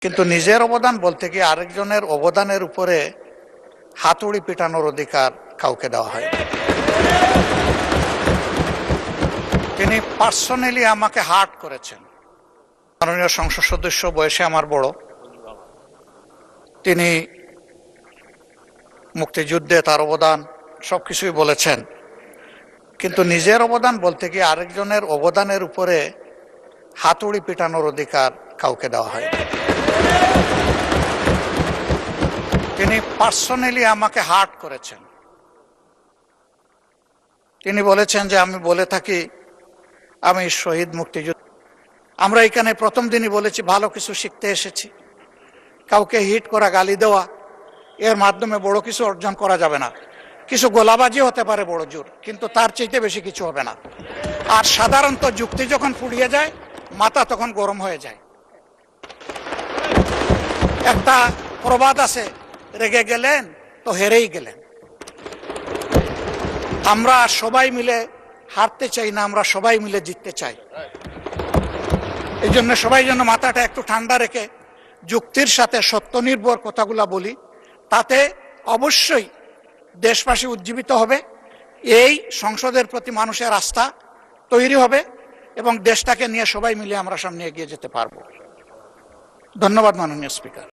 কিন্তু নিজের অবদান বলতে কি আরেকজনের অবদানের উপরে হাতুড়ি পিটানোর অধিকার কাউকে দেওয়া হয়। তিনি পার্সোনালি আমাকে হার্ট করেছেন। মাননীয় সংসদ সদস্য, বয়সে আমার বড়, তিনি মুক্তিযুদ্ধে তার অবদান সবকিছুই বলেছেন, কিন্তু নিজের অবদান বলতে কি আরেকজনের অবদানের উপরে হাতুড়ি পিটানোর অধিকার কাউকে দেওয়া হয়। তিনি পার্সোনালি আমাকে হার্ট করেছেন। তিনি বলেছেন যে আমি বলে থাকি আমি শহীদ মুক্তিযোদ্ধা। আমরা এখানে প্রথম দিনই বলেছি ভালো কিছু শিখতে এসেছি। কাউকে হিট করা, গালি দেওয়া, এর মাধ্যমে বড় কিছু অর্জন করা যাবে না। কিছু গোলাবাজি হতে পারে বড় জোর, কিন্তু তার চাইতে বেশি কিছু হবে না। আর সাধারণত যুক্তি যখন ফুরিয়ে যায়, মাথা তখন গরম হয়ে যায়। একটা প্রবাদ আছে, রেগে গেলেন তো হেরেই গেলেন। আমরা সবাই মিলে হারতে চাই না, আমরা সবাই মিলে জিততে চাই। এই জন্য সবাই যেন মাথাটা একটু ঠান্ডা রেখে যুক্তির সাথে সত্য নির্ভর কথাগুলা বলি, তাতে অবশ্যই দেশবাসী উজ্জীবিত হবে, এই সংসদের প্রতি মানুষের আস্থা তৈরি হবে এবং দেশটাকে নিয়ে সবাই মিলে আমরা সামনে এগিয়ে যেতে পারবো। ধন্যবাদ মাননীয় স্পিকার।